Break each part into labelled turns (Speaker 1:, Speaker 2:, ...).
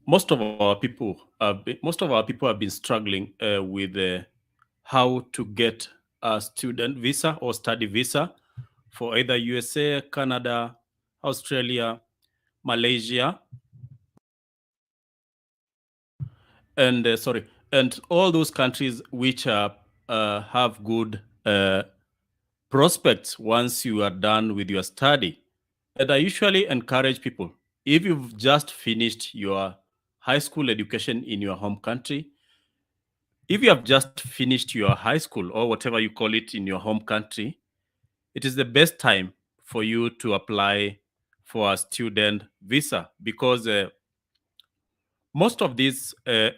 Speaker 1: most of our people have been struggling with how to get a student visa or study visa for either USA, Canada, Australia, Malaysia, and and all those countries which have good prospects once you are done with your study. And I usually encourage people, if you've just finished your high school education in your home country, if you have just finished your high school or whatever you call it in your home country, it is the best time for you to apply for a student visa, because most of these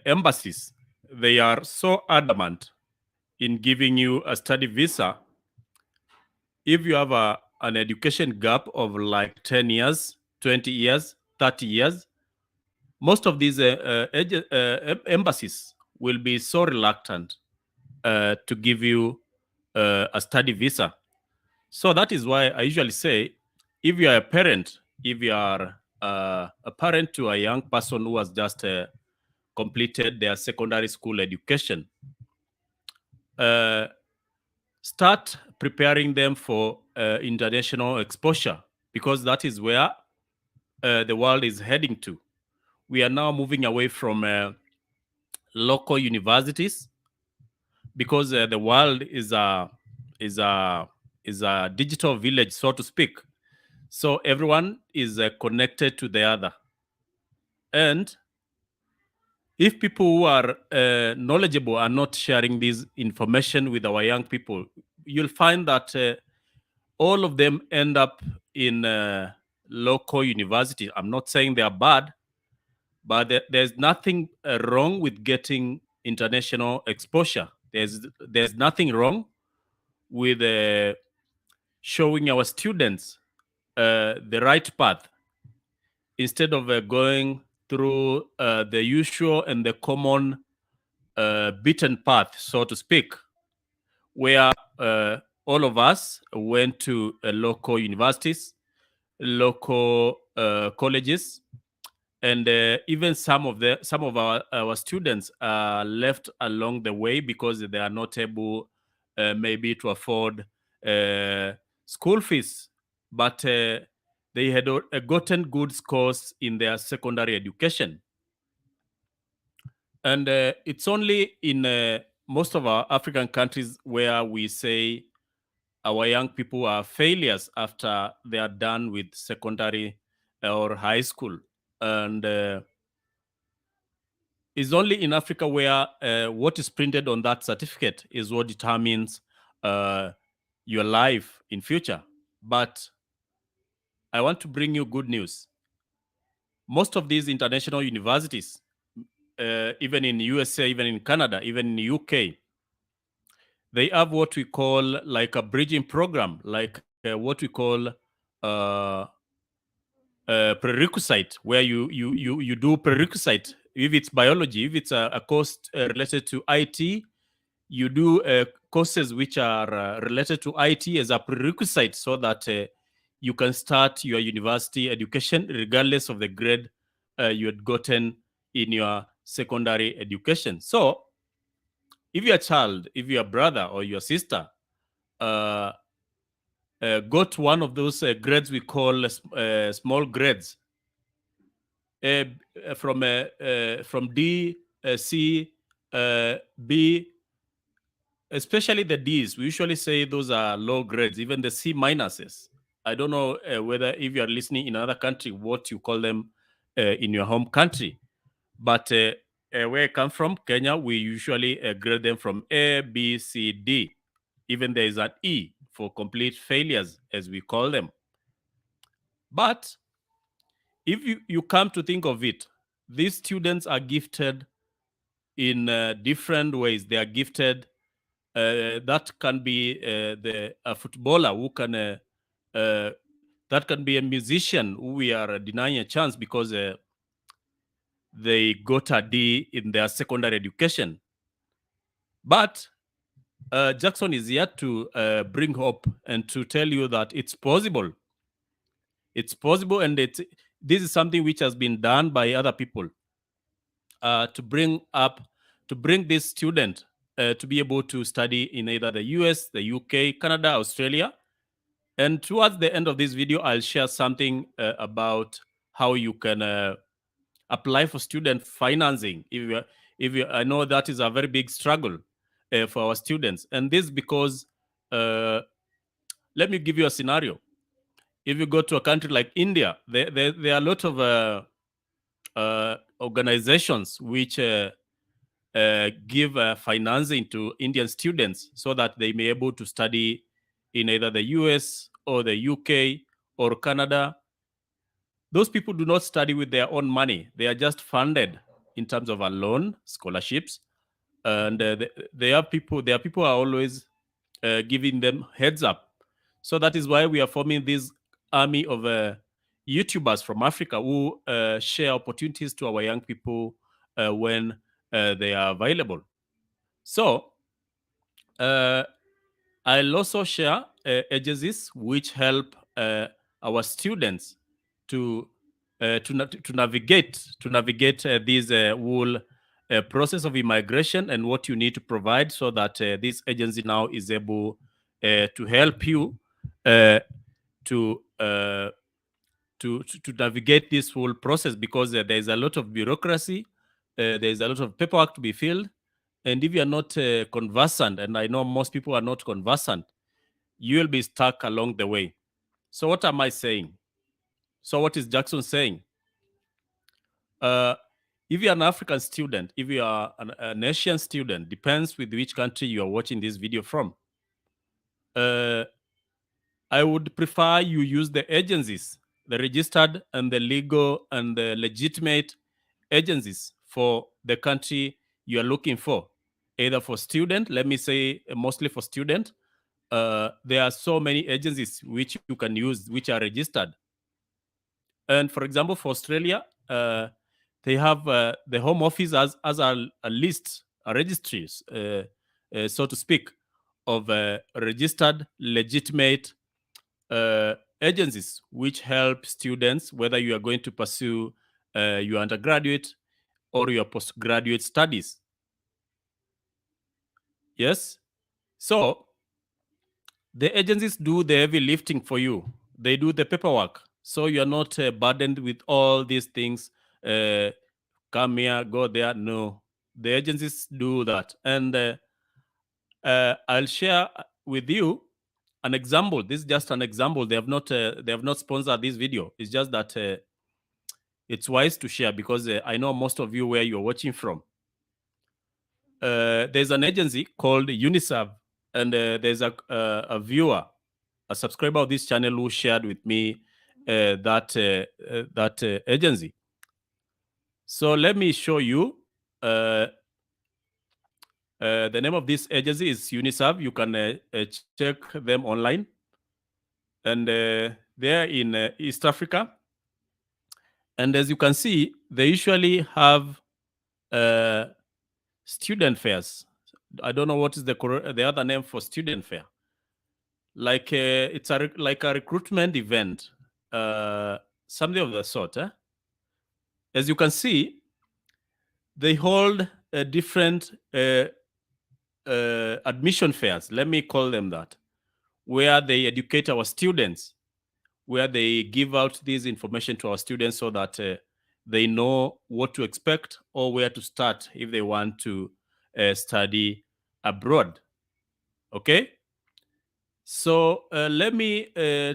Speaker 1: embassies, they are so adamant in giving you a study visa if you have an education gap of like 10 years, 20 years, 30 years. Most of these embassies will be so reluctant to give you a study visa. So that is why I usually say, if you are a parent, if you are a parent to a young person who has just completed their secondary school education, uh, start preparing them for international exposure, because that is where the world is heading to. We are now moving away from local universities, because the world is a is a digital village, so to speak. So everyone is connected to the other, and if people who are knowledgeable are not sharing this information with our young people, you'll find that all of them end up in local university. I'm not saying they are bad, but there's nothing wrong with getting international exposure. There's nothing wrong with showing our students the right path, instead of going through the usual and the common beaten path, so to speak, where all of us went to local universities, local colleges, and even some of our students are left along the way because they are not able maybe to afford uh, school fees, but they had gotten good scores in their secondary education. And it's only in most of our African countries where we say our young people are failures after they are done with secondary or high school. And it's only in Africa where what is printed on that certificate is what determines uh, your life in future. But I want to bring you good news. Most of these international universities, even in USA, even in Canada, even in UK, they have what we call like a bridging program, like what we call uh, prerequisite, where you do prerequisite. If it's biology, if it's a course related to IT, you do courses which are related to IT as a prerequisite, so that you can start your university education regardless of the grade you had gotten in your secondary education. So if your child, if your brother or your sister uh, got one of those grades we call small grades, uh, from D, C, B, especially the D's. We usually say those are low grades, even the C minuses. I don't know whether, if you are listening in another country, what you call them in your home country. But where I come from, Kenya, we usually grade them from A, B, C, D. Even there is an E for complete failures, as we call them. But if you come to think of it, these students are gifted in different ways. They are gifted. That can be a footballer who can. Uh, that can be a musician who we are denying a chance because they got a D in their secondary education. But Jackson is here to bring hope and to tell you that it's possible. It's possible, and this is something which has been done by other people. to bring this student to be able to study in either the US, the UK, Canada, Australia. And towards the end of this video, I'll share something about how you can apply for student financing. I know that is a very big struggle for our students, and this because let me give you a scenario. If you go to a country like India, there are a lot of organizations which give financing to Indian students so that they may be able to study in either the US or the UK or Canada. Those people do not study with their own money. They are just funded in terms of a loan, scholarships, and there are people who are always giving them heads up. So that is why we are forming this army of YouTubers from Africa who share opportunities to our young people when they are available. So I'll also share agencies which help our students to navigate this whole process of immigration and what you need to provide, so that this agency now is able to help you to navigate this whole process, because there is a lot of bureaucracy, there is a lot of paperwork to be filled, and if you are not conversant, and I know most people are not conversant, you will be stuck along the way. So what am I saying? So what is Jackson saying? If you're an African student, if you are an Asian student, depends with which country you are watching this video from. I would prefer you use the agencies, the registered and the legal and the legitimate agencies for the country you are looking for. Either for student, let me say mostly for student, there are so many agencies which you can use which are registered. And for example, for Australia, they have the Home Office as a list, a registries, so to speak, of registered, legitimate agencies which help students, whether you are going to pursue your undergraduate or your postgraduate studies. Yes? So the agencies do the heavy lifting for you. They do the paperwork. So you're not burdened with all these things. Come here, go there. No. The agencies do that. And I'll share with you an example. This is just an example. They have not sponsored this video. It's just that it's wise to share, because I know most of you where you're watching from. There's an agency called UNICEF, and there's a viewer, a subscriber of this channel, who shared with me that agency. So let me show you. The name of this agency is UNICEF. You can check them online, and they're in East Africa. And as you can see, they usually have student fairs. I don't know what is the other name for student fair. Like it's like a recruitment event, something of the sort. As you can see, they hold different admission fairs. Let me call them that, where they educate our students, where they give out this information to our students so that they know what to expect or where to start if they want to study abroad. Okay? So let me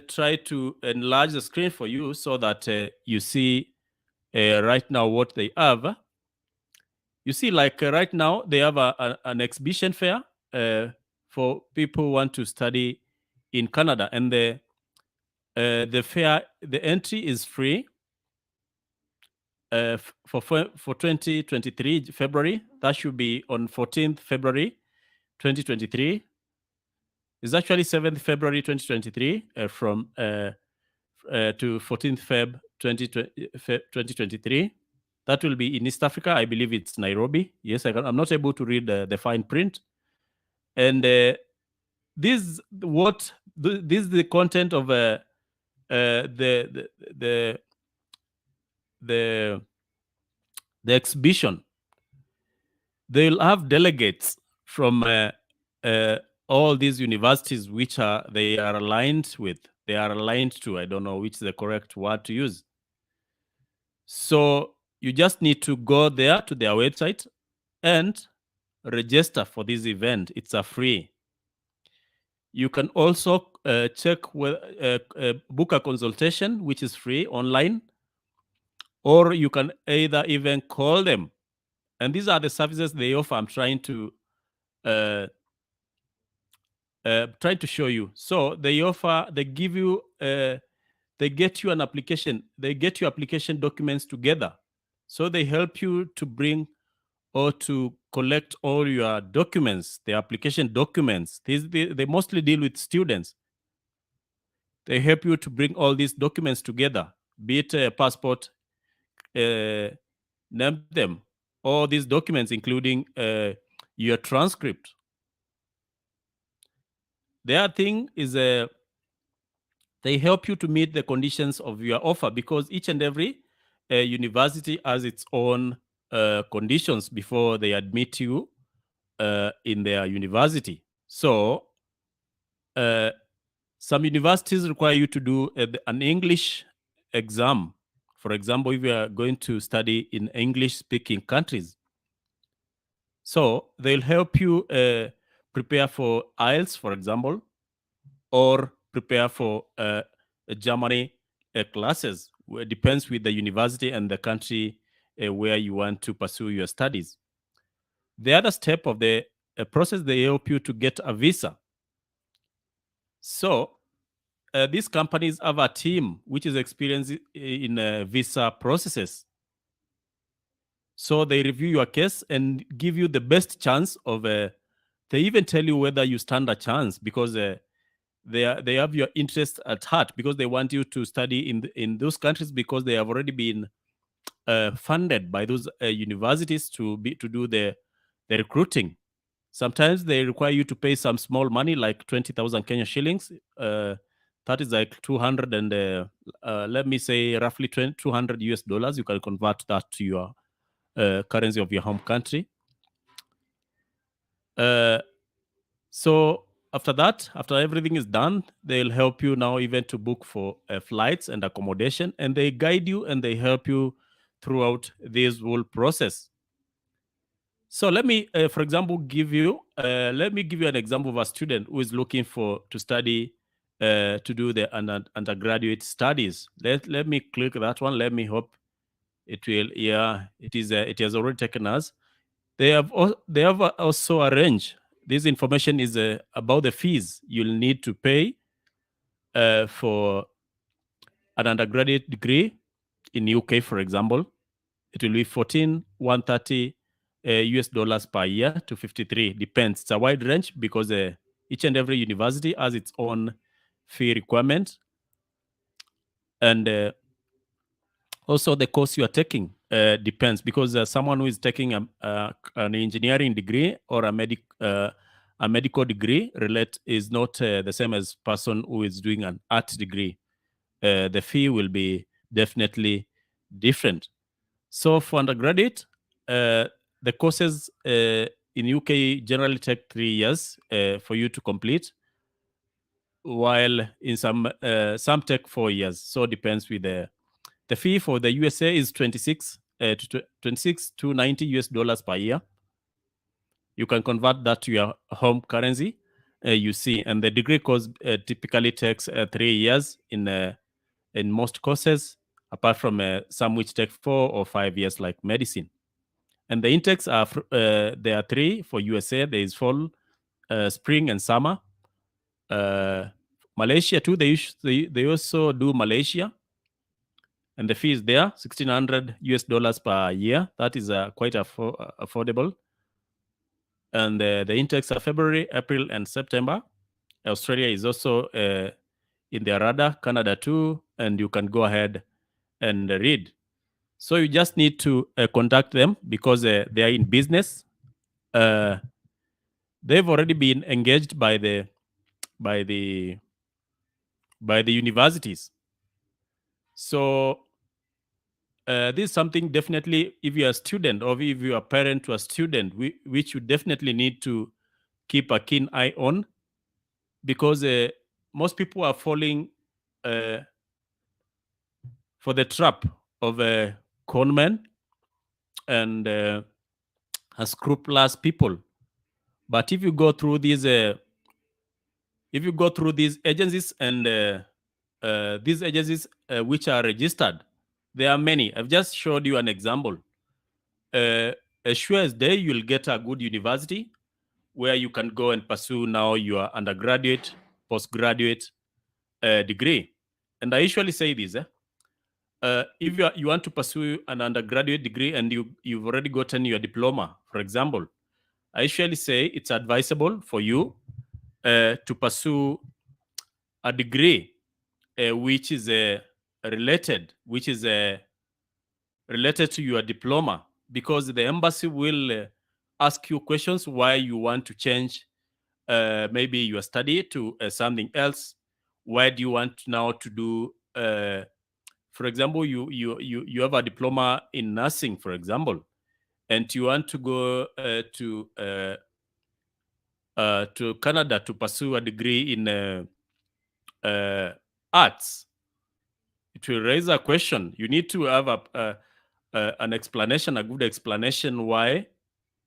Speaker 1: try to enlarge the screen for you so that you see right now what they have. You see, like right now, they have an exhibition fair for people who want to study in Canada, and the fair, the entry is free for 2023 February. That should be on 14th February 2023. It's actually 7th February 2023 from to 14th Feb 2023. That will be in East Africa. I believe it's Nairobi. Yes, I'm not able to read the fine print. And this is the content of the exhibition. They'll have delegates from uh, all these universities which they are aligned with. They are aligned to. I don't know which is the correct word to use. So you just need to go there to their website and register for this event. It's a free. You can also book a consultation, which is free online, or you can either even call them. And these are the services they offer. I'm uh, trying to show you. So they give you, they get you an application. They get your application documents together. So they help you to bring or to collect all your documents, the application documents. They mostly deal with students. They help you to bring all these documents together, be it a passport, name them, all these documents, including your transcript. The other thing is they help you to meet the conditions of your offer, because each and every university has its own conditions before they admit you in their university. So uh, some universities require you to do an English exam. For example, if you are going to study in English speaking countries, so they'll help you prepare for IELTS, for example, or prepare for Germany classes. It depends with the university and the country where you want to pursue your studies. The other step of the process, they help you to get a visa. So these companies have a team which is experienced in visa processes. So they review your case and give you the best chance of. They even tell you whether you stand a chance, because they have your interest at heart, because they want you to study in those countries, because they have already been funded by those universities to do the recruiting. Sometimes they require you to pay some small money, like 20,000 Kenya shillings. That is like 200 and let me say roughly 200 US dollars. You can convert that to your currency of your home country. Uh, so after that, after everything is done, they'll help you now even to book for flights and accommodation, and they guide you and they help you throughout this whole process. So let me, for example, let me give you an example of a student who is looking to study to do the undergraduate studies. Let me click that one. Let me hope it will. Yeah, it is. It has already taken us. They have also arranged. This information is about the fees you'll need to pay for an undergraduate degree in UK, for example. It will be 130 US dollars per year to 53. Depends. It's a wide range, because each and every university has its own fee requirement, and also the course you are taking depends, because someone who is taking an engineering degree or a medical degree is not the same as person who is doing an art degree. The fee will be definitely different. So for undergraduate, the courses in UK generally take 3 years for you to complete, while in some take 4 years. So it depends with the fee for the USA is 26 to 90 US dollars per year. You can convert that to your home currency, you see, and the degree course typically takes 3 years in most courses, apart from some which take 4 or 5 years, like medicine. And the intakes are there are three for USA. There is fall, spring, and summer. Malaysia too. They also do Malaysia, and the fee is there, 1,600 US dollars per year. That is quite affordable. And the intakes are February, April, and September. Australia is also in their radar. Canada too, and you can go ahead and read. So you just need to contact them, because they are in business. They've already been engaged by the by the universities. So this is something definitely, if you're a student or if you're a parent to a student, which you definitely need to keep a keen eye on, because most people are falling uh, for the trap of conmen and unscrupulous people. But if you go through these agencies and these agencies which are registered, there are many. I've just showed you an example. As sure as day, you'll get a good university where you can go and pursue now your undergraduate, postgraduate degree. And I usually say this: if you want to pursue an undergraduate degree and you've already gotten your diploma, for example, I usually say it's advisable for you to pursue a degree which is related to your diploma, because the embassy will ask you questions why you want to change maybe your study to something else. Why do you want now to do for example, you have a diploma in nursing, for example, and you want to go to Canada to pursue a degree in arts. It will raise a question. You need to have an explanation, a good explanation why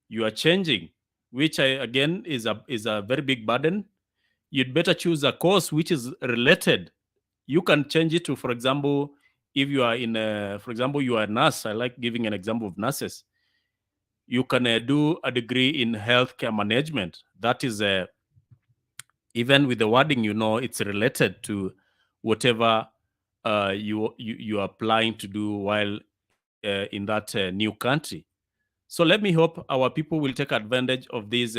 Speaker 1: you are changing, which again is a very big burden. You'd better choose a course which is related. You can change it to, for example, if you are for example, you are a nurse. I like giving an example of nurses. You can do a degree in healthcare management. That is even with the wording, it's related to whatever you are applying to do while in that new country. So let me hope our people will take advantage of these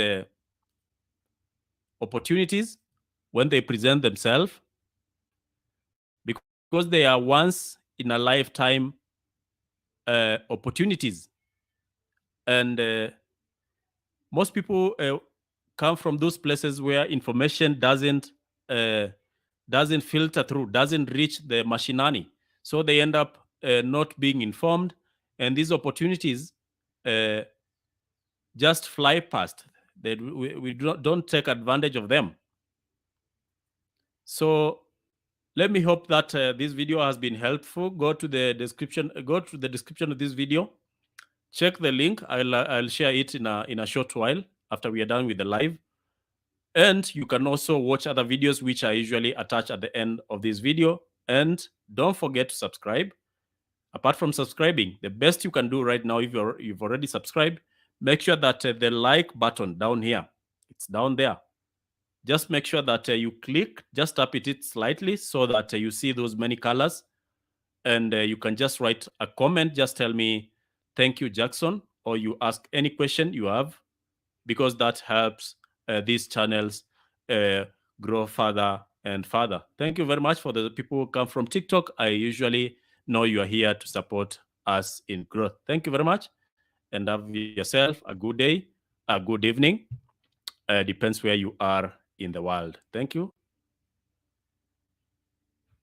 Speaker 1: opportunities when they present themselves, because they are once in a lifetime opportunities. And most people come from those places where information doesn't filter through, doesn't reach the mashinani. So they end up not being informed, and these opportunities uh, just fly past. We don't take advantage of them. So let me hope that this video has been helpful. Go to the description of this video. Check the link. I'll share it in a short while after we are done with the live. And you can also watch other videos which I usually attach at the end of this video. And don't forget to subscribe. Apart from subscribing, the best you can do right now, if you've already subscribed, make sure that the like button down here, it's down there. Just make sure that you click, just tap it slightly so that you see those many colors. And you can just write a comment. Just tell me, thank you, Jackson, or you ask any question you have, because that helps these channels grow further and further. Thank you very much for the people who come from TikTok. I usually know you are here to support us in growth. Thank you very much, and have yourself a good day, a good evening. Depends where you are in the world. Thank you.